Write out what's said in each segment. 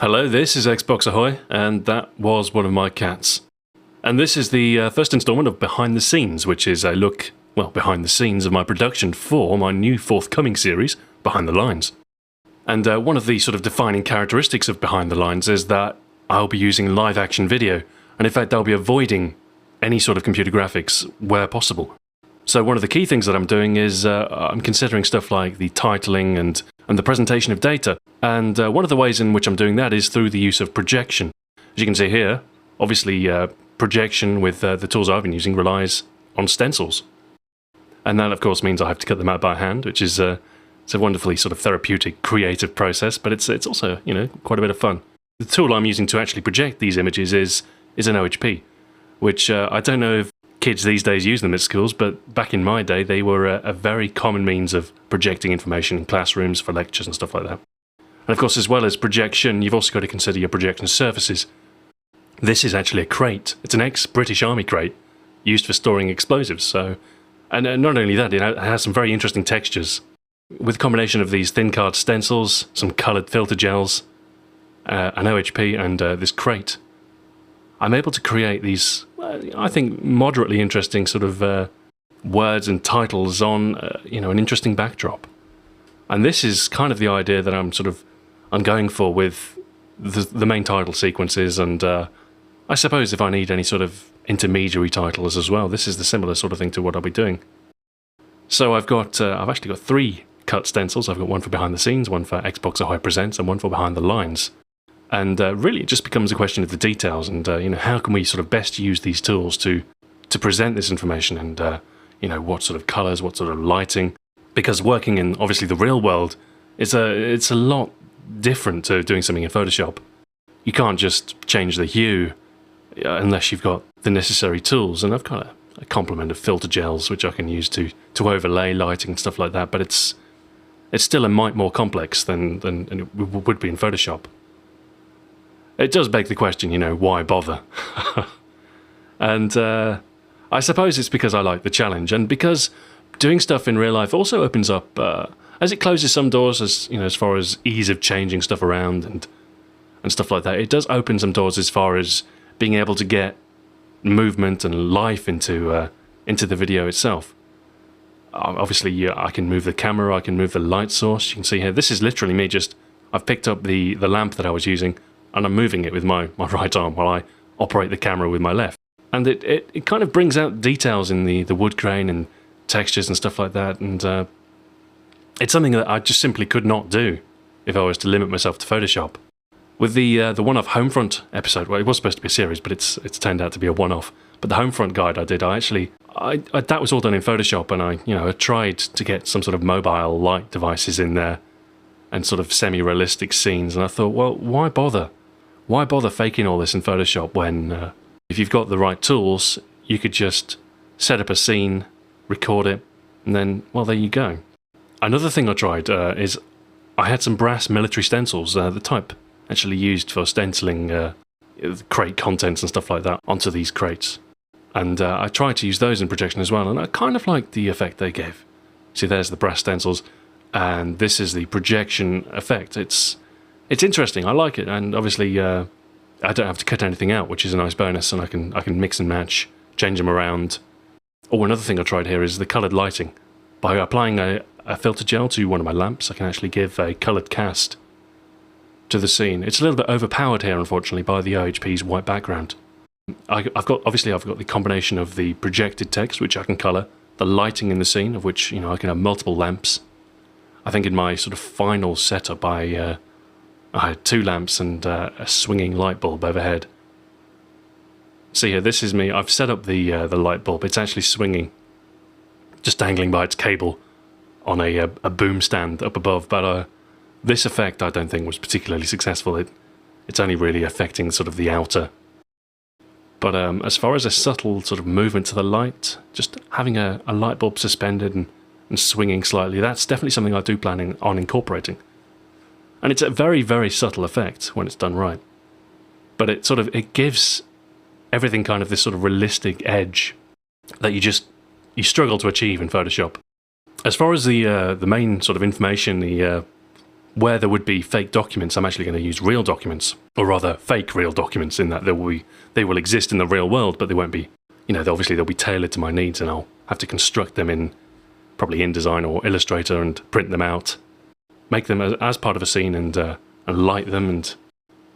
Hello, this is Xbox Ahoy, and that was one of my cats. And this is the first installment of Behind the Scenes, which is a look, behind the scenes of my production for my new forthcoming series, Behind the Lines. And one of the sort of defining characteristics of Behind the Lines is that I'll be using live action video, and in fact I'll be avoiding any sort of computer graphics where possible. So one of the key things that I'm doing is I'm considering stuff like the titling and the presentation of data. And one of the ways in which I'm doing that is through the use of projection. As you can see here, obviously projection with the tools I've been using relies on stencils. And that of course means I have to cut them out by hand, which is it's a wonderfully sort of therapeutic, creative process, but it's also, quite a bit of fun. The tool I'm using to actually project these images is an OHP, which I don't know if kids these days use them at schools, but back in my day they were a very common means of projecting information in classrooms for lectures and stuff like that. And of course, as well as projection, you've also got to consider your projection surfaces. This is actually a crate. It's an ex-British Army crate used for storing explosives. And not only that, it has some very interesting textures. With a combination of these thin card stencils, some coloured filter gels, an OHP and this crate, I'm able to create these, I think, moderately interesting sort of words and titles on, an interesting backdrop. And this is kind of the idea that I'm going for with the main title sequences, and I suppose if I need any sort of intermediary titles as well, this is the similar sort of thing to what I'll be doing. So I've actually got 3 cut stencils. I've got one for Behind the Scenes, one for Xbox Ahoy Presents, and one for Behind the Lines. And really it just becomes a question of the details and, how can we sort of best use these tools to present this information and, what sort of colours, what sort of lighting. Because working in, obviously, the real world, it's a lot different to doing something in Photoshop. You can't just change the hue unless you've got the necessary tools. And I've got a complement of filter gels which I can use to overlay lighting and stuff like that. But it's still a mite more complex than it would be in Photoshop. It does beg the question, why bother? And I suppose it's because I like the challenge, and because doing stuff in real life also opens up, as it closes some doors, as far as ease of changing stuff around and stuff like that. It does open some doors as far as being able to get movement and life into the video itself. Obviously, I can move the camera, I can move the light source. You can see here, this is literally me I've picked up the lamp that I was using, and I'm moving it with my right arm while I operate the camera with my left. And it kind of brings out details in the wood grain and textures and stuff like that, and it's something that I just simply could not do if I was to limit myself to Photoshop. With the one-off Homefront episode, well, it was supposed to be a series, but it's turned out to be a one-off. But the Homefront guide I did, that was all done in Photoshop, and I tried to get some sort of mobile light devices in there and sort of semi-realistic scenes, and I thought, well, why bother? Why bother faking all this in Photoshop when if you've got the right tools, you could just set up a scene, record it, and then, well, there you go. Another thing I tried is I had some brass military stencils, the type actually used for stenciling crate contents and stuff like that onto these crates. And I tried to use those in projection as well, and I kind of liked the effect they gave. See, there's the brass stencils, and this is the projection effect. It's interesting, I like it, and obviously I don't have to cut anything out, which is a nice bonus, and I can mix and match, change them around. Oh, another thing I tried here is the coloured lighting. By applying a filter gel to one of my lamps, I can actually give a coloured cast to the scene. It's a little bit overpowered here, unfortunately, by the OHP's white background. I've got the combination of the projected text, which I can colour, the lighting in the scene, of which I can have multiple lamps. I think in my sort of final setup, I had 2 lamps and a swinging light bulb overhead. See here, this is me. I've set up the light bulb. It's actually swinging, just dangling by its cable on a boom stand up above. But this effect, I don't think, was particularly successful. It's only really affecting sort of the outer. But as far as a subtle sort of movement to the light, just having a light bulb suspended and swinging slightly, that's definitely something I do plan on incorporating. And it's a very, very subtle effect when it's done right. But it gives everything kind of this sort of realistic edge that you struggle to achieve in Photoshop. As far as the main sort of information, the where there would be fake documents, I'm actually going to use real documents, or rather fake real documents, in that they will exist in the real world, but they won't be, obviously they'll be tailored to my needs, and I'll have to construct them in probably InDesign or Illustrator and print them out, make them as part of a scene, and light them, and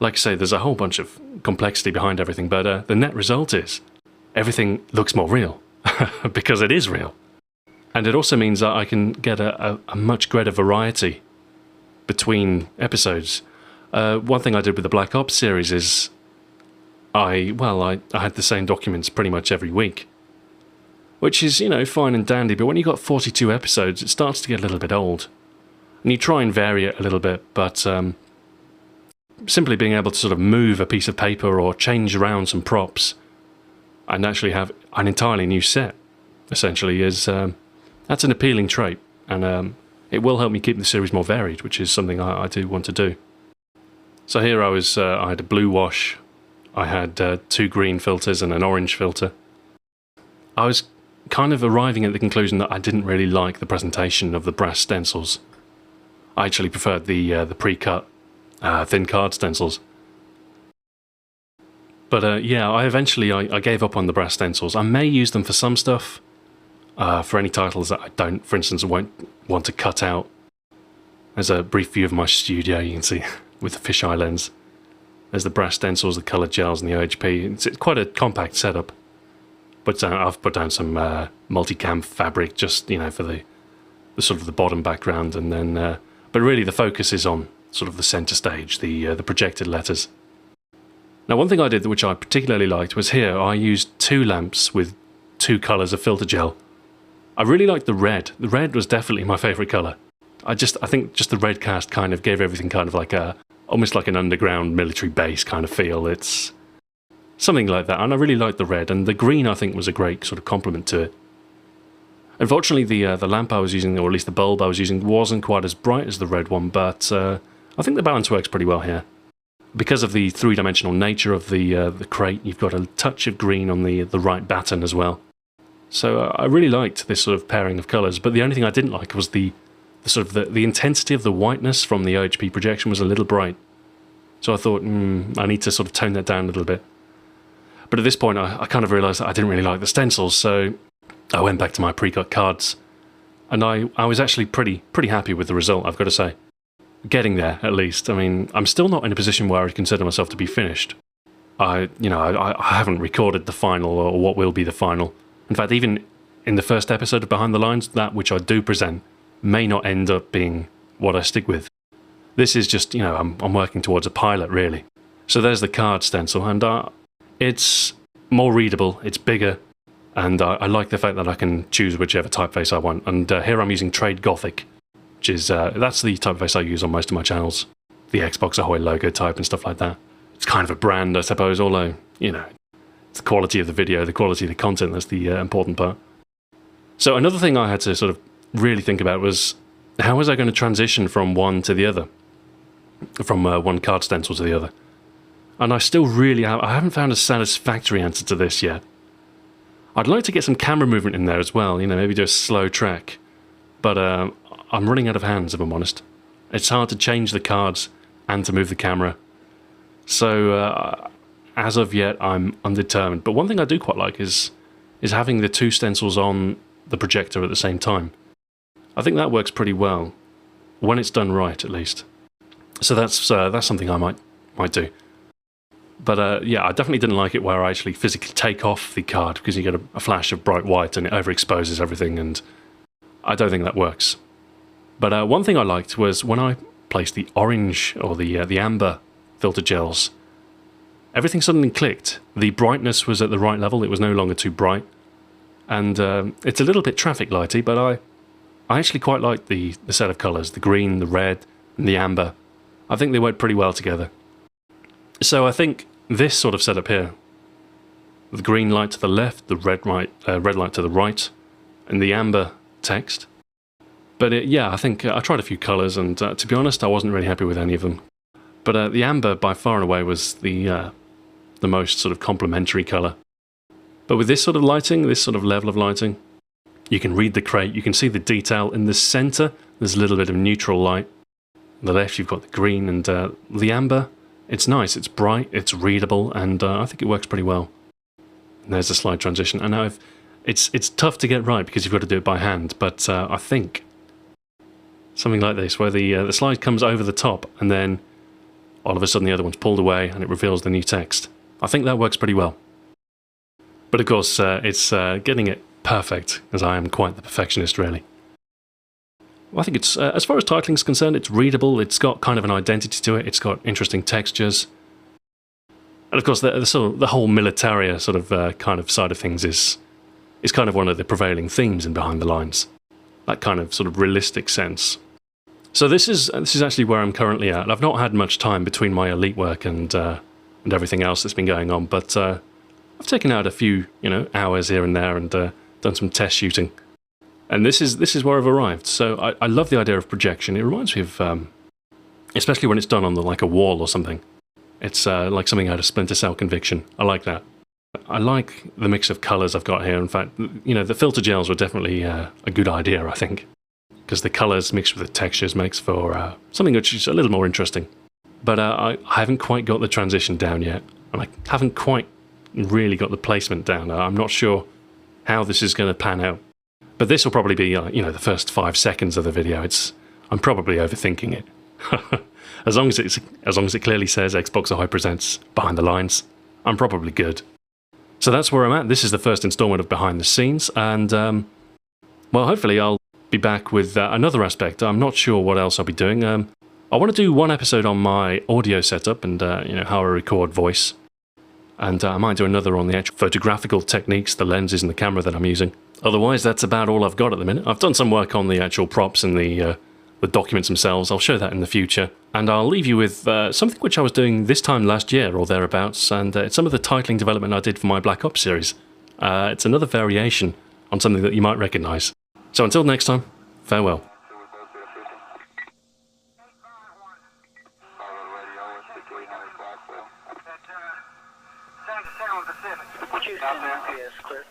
like I say, there's a whole bunch of complexity behind everything, but the net result is everything looks more real, because it is real. And it also means that I can get a much greater variety between episodes. One thing I did with the Black Ops series is I had the same documents pretty much every week, which is, fine and dandy, but when you've got 42 episodes, it starts to get a little bit old. And you try and vary it a little bit, but simply being able to sort of move a piece of paper or change around some props and actually have an entirely new set, essentially, is that's an appealing trait, and it will help me keep the series more varied, which is something I do want to do. So here I had a blue wash, I had 2 green filters and an orange filter. I was kind of arriving at the conclusion that I didn't really like the presentation of the brass stencils. I actually preferred the pre-cut thin card stencils. But yeah, I gave up on the brass stencils. I may use them for some stuff, for any titles that I don't, for instance, won't want to cut out. There's a brief view of my studio, you can see, with the fisheye lens. There's the brass stencils, the coloured gels, and the OHP. It's quite a compact setup. But I've put down some multicam fabric, just, for the sort of the bottom background, and then, but really the focus is on sort of the centre stage, the projected letters. Now, one thing I did which I particularly liked was here I used 2 lamps with 2 colours of filter gel. I really liked the red. The red was definitely my favourite colour. I think just the red cast kind of gave everything kind of like almost like an underground military base kind of feel. It's something like that, and I really liked the red, and the green I think was a great sort of complement to it. Unfortunately, the lamp I was using, or at least the bulb I was using, wasn't quite as bright as the red one, but I think the balance works pretty well here. Because of the 3-dimensional nature of the crate, you've got a touch of green on the right batten as well. So I really liked this sort of pairing of colours, but the only thing I didn't like was the intensity of the whiteness from the OHP projection was a little bright. So I thought, I need to sort of tone that down a little bit. But at this point, I kind of realised that I didn't really like the stencils, so I went back to my pre-cut cards, and I was actually pretty happy with the result, I've got to say. Getting there, at least. I mean, I'm still not in a position where I'd consider myself to be finished. I haven't recorded the final, or what will be the final. In fact, even in the first episode of Behind the Lines, that which I do present may not end up being what I stick with. This is just, I'm working towards a pilot, really. So there's the card stencil, and it's more readable, it's bigger, and I like the fact that I can choose whichever typeface I want. And here I'm using Trade Gothic, which is, that's the typeface I use on most of my channels. The Xbox Ahoy logo type and stuff like that. It's kind of a brand, I suppose, although, it's the quality of the video, the quality of the content that's the important part. So another thing I had to sort of really think about was, how was I going to transition from one to the other? From one card stencil to the other? And I still really I haven't found a satisfactory answer to this yet. I'd like to get some camera movement in there as well, maybe do a slow track. But I'm running out of hands, if I'm honest. It's hard to change the cards and to move the camera. So as of yet, I'm undetermined. But one thing I do quite like is having the 2 stencils on the projector at the same time. I think that works pretty well, when it's done right, at least. So that's something I might do. But yeah, I definitely didn't like it where I actually physically take off the card, because you get a flash of bright white and it overexposes everything, and I don't think that works. But one thing I liked was when I placed the orange or the amber filter gels, everything suddenly clicked. The brightness was at the right level, it was no longer too bright. And it's a little bit traffic lighty, but I actually quite like the set of colours, the green, the red, and the amber. I think they went pretty well together. So I think this sort of setup here, the green light to the left, the red light to the right, and the amber text. But yeah, I think I tried a few colours, and to be honest, I wasn't really happy with any of them. But the amber, by far and away, was the most sort of complementary colour. But with this sort of lighting, this sort of level of lighting, you can read the crate, you can see the detail in the centre. There's a little bit of neutral light. On the left, you've got the green and the amber. It's nice, it's bright, it's readable, and I think it works pretty well. And there's the slide transition. And now it's tough to get right because you've got to do it by hand, but I think something like this, where the slide comes over the top and then all of a sudden the other one's pulled away and it reveals the new text. I think that works pretty well. But of course, it's getting it perfect, as I am quite the perfectionist, really. Well, I think it's, as far as titling is concerned, it's readable, it's got kind of an identity to it, it's got interesting textures. And of course, the whole militaria sort of kind of side of things is kind of one of the prevailing themes in Behind the Lines. That kind of sort of realistic sense. So this is actually where I'm currently at. I've not had much time between my Elite work and everything else that's been going on, but I've taken out a few, hours here and there and done some test shooting. And this is where I've arrived. So I love the idea of projection. It reminds me of, especially when it's done on like a wall or something. It's like something out of Splinter Cell Conviction. I like that. I like the mix of colours I've got here. In fact, the filter gels were definitely a good idea, I think. Because the colours mixed with the textures makes for something which is a little more interesting. But I haven't quite got the transition down yet. And I haven't quite really got the placement down. I'm not sure how this is going to pan out. But this will probably be, the first 5 seconds of the video. I'm probably overthinking it. as long as it clearly says Xbox Ahoy presents Behind the Lines, I'm probably good. So that's where I'm at. This is the first installment of Behind the Scenes, and well, hopefully I'll be back with another aspect. I'm not sure what else I'll be doing. I want to do one episode on my audio setup and how I record voice, and I might do another on the actual photographical techniques, the lenses and the camera that I'm using. Otherwise, that's about all I've got at the minute. I've done some work on the actual props and the documents themselves. I'll show that in the future. And I'll leave you with something which I was doing this time last year or thereabouts, and it's some of the titling development I did for my Black Ops series. It's another variation on something that you might recognise. So until next time, farewell. Out there? Yes, clear.